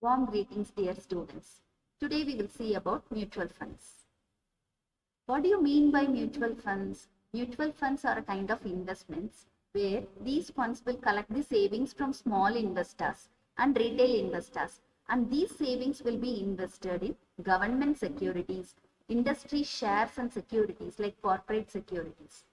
Warm greetings, dear students. Today we will see about mutual funds. What do you mean by mutual funds? Mutual funds are a kind of investments where these funds will collect the savings from small investors and retail investors, and these savings will be invested in government securities, industry shares and securities like corporate securities.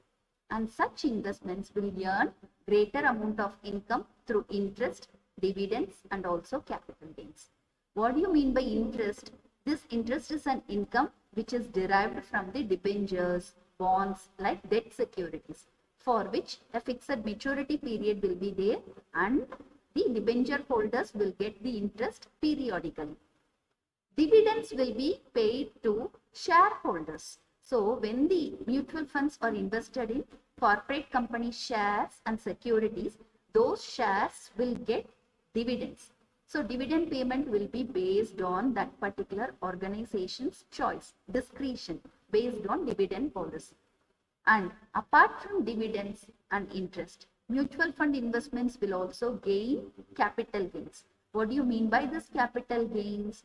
And such investments will earn greater amount of income through interest, dividends and also capital gains. What do you mean by interest? This interest is an income which is derived from the debentures, bonds like debt securities, for which a fixed maturity period will be there and the debenture holders will get the interest periodically. Dividends will be paid to shareholders. So when the mutual funds are invested in corporate company shares and securities, those shares will get dividends. So dividend payment will be based on that particular organization's choice, discretion, based on dividend policy. And apart from dividends and interest, mutual fund investments will also gain capital gains. What do you mean by this capital gains?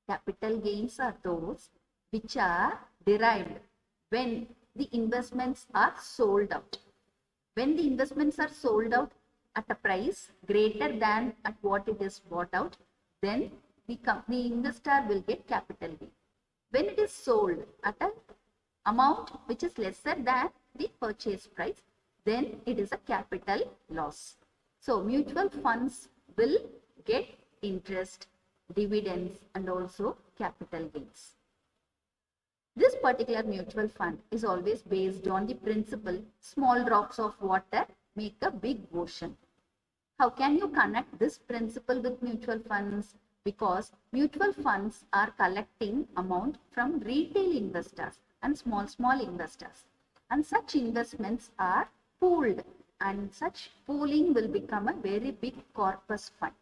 Capital gains are those which are derived when the investments are sold out. When the investments are sold out at a price greater than at what it is bought out, then the investor will get capital gain. When it is sold at an amount which is lesser than the purchase price, then it is a capital loss. So mutual funds will get interest, dividends and also capital gains. This particular mutual fund is always based on the principle small drops of water make a big ocean. How can you connect this principle with mutual funds? Because mutual funds are collecting amount from retail investors and small investors, and such investments are pooled, and such pooling will become a very big corpus fund.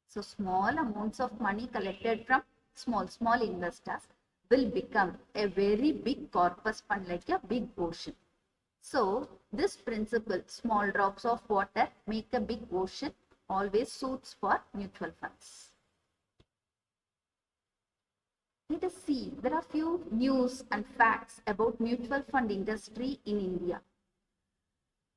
So small amounts of money collected from small investors will become a very big corpus fund like a big ocean. So this principle, small drops of water make a big ocean, always suits for mutual funds. Let us see, there are few news and facts about mutual fund industry in India.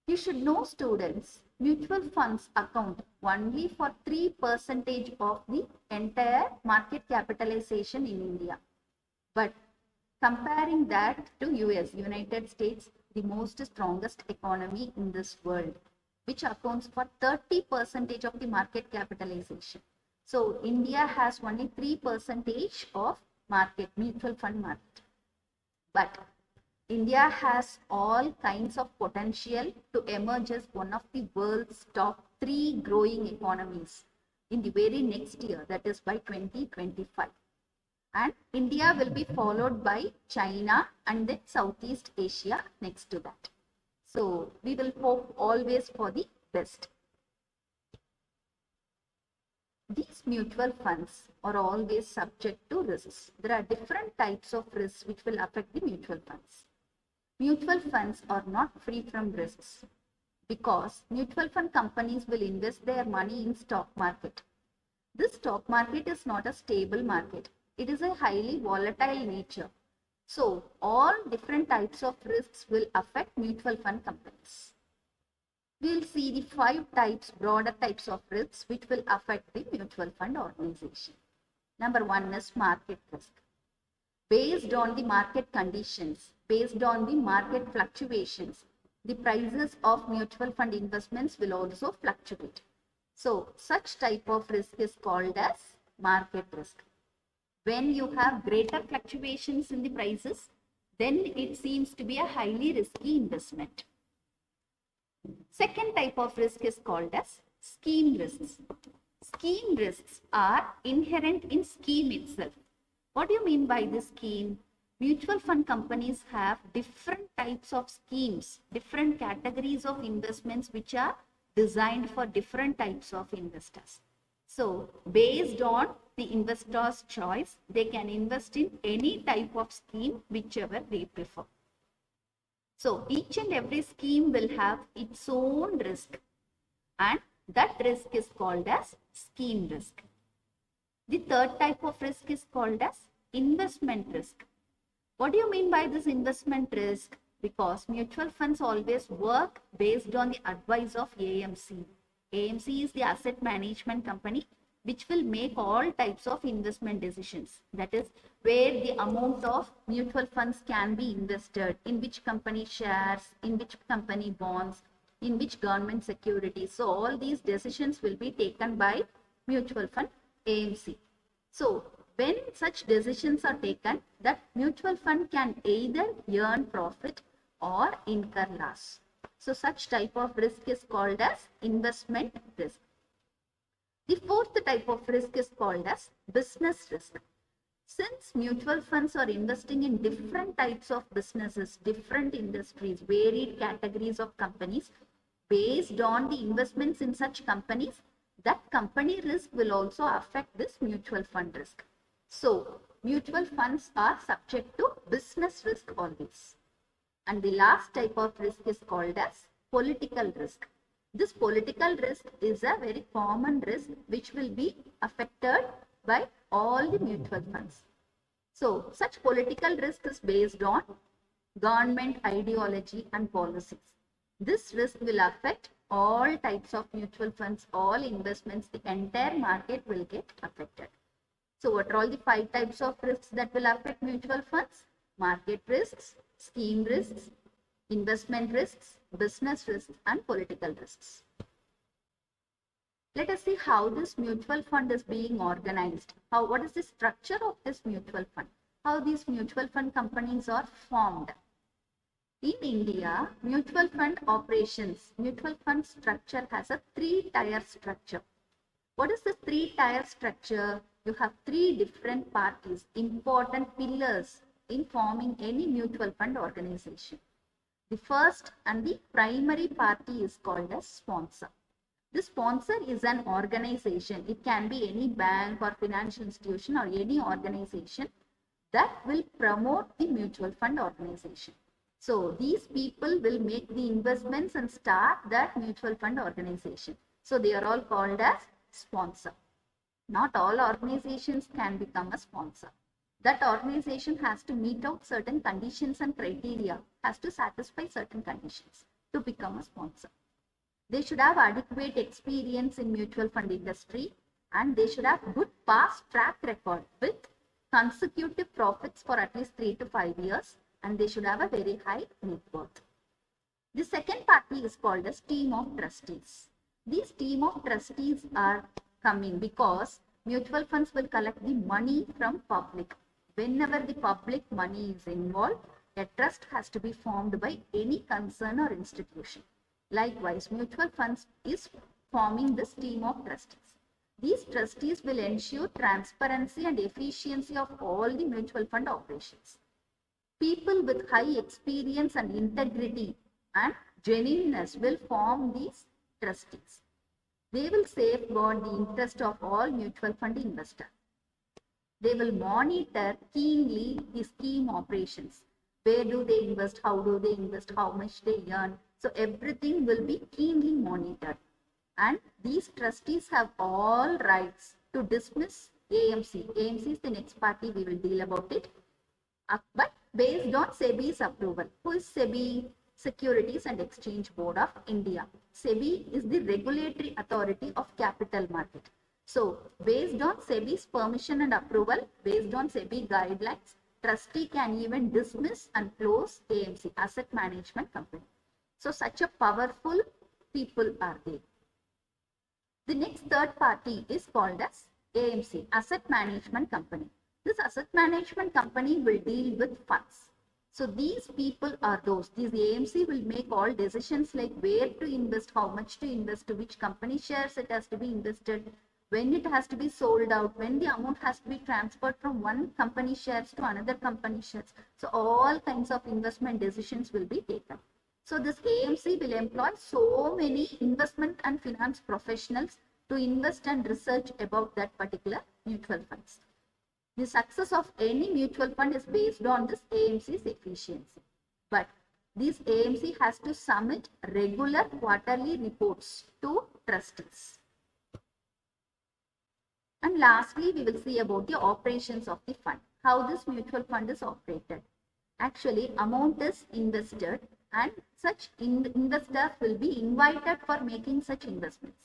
You should know, students, mutual funds account only for 3% of the entire market capitalization in India. But comparing that to US, United States, the most strongest economy in this world, which accounts for 30% of the market capitalization. So India has only 3% of mutual fund market. But India has all kinds of potential to emerge as one of the world's top 3 growing economies in the very next year, that is by 2025. And India will be followed by China and then Southeast Asia next to that. So we will hope always for the best. These mutual funds are always subject to risks. There are different types of risks which will affect the mutual funds. Mutual funds are not free from risks because mutual fund companies will invest their money in stock market. This stock market is not a stable market. It is a highly volatile nature. So all different types of risks will affect mutual fund companies. We will see the 5 broader types of risks which will affect the mutual fund organization. Number 1 is market risk. Based on the market conditions, based on the market fluctuations, the prices of mutual fund investments will also fluctuate. So such type of risk is called as market risk. When you have greater fluctuations in the prices, then it seems to be a highly risky investment. Second type of risk is called as scheme risks. Scheme risks are inherent in scheme itself. What do you mean by this scheme? Mutual fund companies have different types of schemes, different categories of investments which are designed for different types of investors. So based on the investor's choice, they can invest in any type of scheme whichever they prefer. So each and every scheme will have its own risk, and that risk is called as scheme risk. The third type of risk is called as investment risk. What do you mean by this investment risk? Because mutual funds always work based on the advice of AMC. AMC is the asset management company which will make all types of investment decisions. That is where the amount of mutual funds can be invested, in which company shares, in which company bonds, in which government securities. So all these decisions will be taken by mutual fund AMC. So when such decisions are taken, that mutual fund can either earn profit or incur loss. So such type of risk is called as investment risk. The fourth type of risk is called as business risk. Since mutual funds are investing in different types of businesses, different industries, varied categories of companies, based on the investments in such companies, that company risk will also affect this mutual fund risk. So, mutual funds are subject to business risk always. And the last type of risk is called as political risk. This political risk is a very common risk which will be affected by all the mutual funds. So, such political risk is based on government ideology and policies. This risk will affect all types of mutual funds, all investments, the entire market will get affected. So, what are all the 5 types of risks that will affect mutual funds? Market risks, scheme risks, investment risks, business risks, and political risks. Let us see how this mutual fund is being organized. What is the structure of this mutual fund? How these mutual fund companies are formed. In India, mutual fund operations, mutual fund structure has a 3-tier structure. What is the 3-tier structure? You have 3 different parties, important pillars in forming any mutual fund organization. The first and the primary party is called as sponsor. The sponsor is an organization. It can be any bank or financial institution or any organization that will promote the mutual fund organization. So these people will make the investments and start that mutual fund organization. So they are all called as sponsor. Not all organizations can become a sponsor. That organization has to meet out certain conditions and criteria, has to satisfy certain conditions to become a sponsor. They should have adequate experience in mutual fund industry and they should have good past track record with consecutive profits for at least 3 to 5 years and they should have a very high net worth. The second party is called as team of trustees. These team of trustees are coming because mutual funds will collect the money from public. Whenever the public money is involved, a trust has to be formed by any concern or institution. Likewise, mutual funds is forming this team of trustees. These trustees will ensure transparency and efficiency of all the mutual fund operations. People with high experience and integrity and genuineness will form these trustees. They will safeguard the interest of all mutual fund investors. They will monitor keenly the scheme operations. Where do they invest? How do they invest? How much they earn? So everything will be keenly monitored. And these trustees have all rights to dismiss AMC. AMC is the next party, we will deal about it. But based on SEBI's approval. Who is SEBI? Securities and Exchange Board of India. SEBI is the regulatory authority of capital market. So based on SEBI's permission and approval, based on SEBI guidelines, trustee can even dismiss and close AMC, Asset Management Company. So such a powerful people are they. The next third party is called as AMC, Asset Management Company. This asset management company will deal with funds. So these people are those. These AMC will make all decisions like where to invest, how much to invest, to which company shares it has to be invested, when it has to be sold out, when the amount has to be transferred from one company shares to another company shares. So all kinds of investment decisions will be taken. So this AMC will employ so many investment and finance professionals to invest and research about that particular mutual funds. The success of any mutual fund is based on this AMC's efficiency. But this AMC has to submit regular quarterly reports to trustees. And lastly, we will see about the operations of the fund, how this mutual fund is operated. Actually, amount is invested and such investors will be invited for making such investments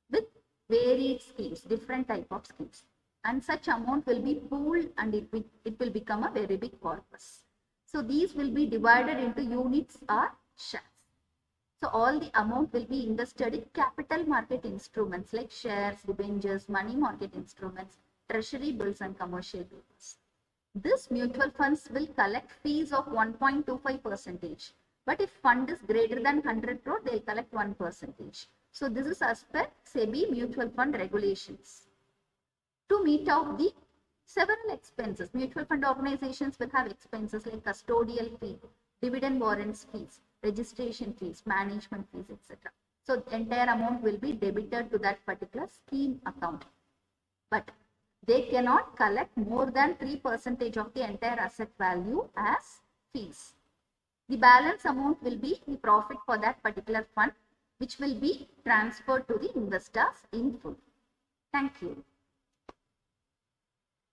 with varied schemes, different type of schemes. And such amount will be pooled and it will become a very big corpus. So these will be divided into units or shares. So all the amount will be invested in capital market instruments like shares, debentures, money market instruments, treasury bills and commercial papers. This mutual funds will collect fees of 1.25%. But if fund is greater than 100 crore, they'll collect 1%. So this is as per SEBI mutual fund regulations. To meet out the several expenses, mutual fund organizations will have expenses like custodial fee, dividend warrants fees, registration fees, management fees, etc. So the entire amount will be debited to that particular scheme account. But they cannot collect more than 3% of the entire asset value as fees. The balance amount will be the profit for that particular fund, which will be transferred to the investors in full. Thank you.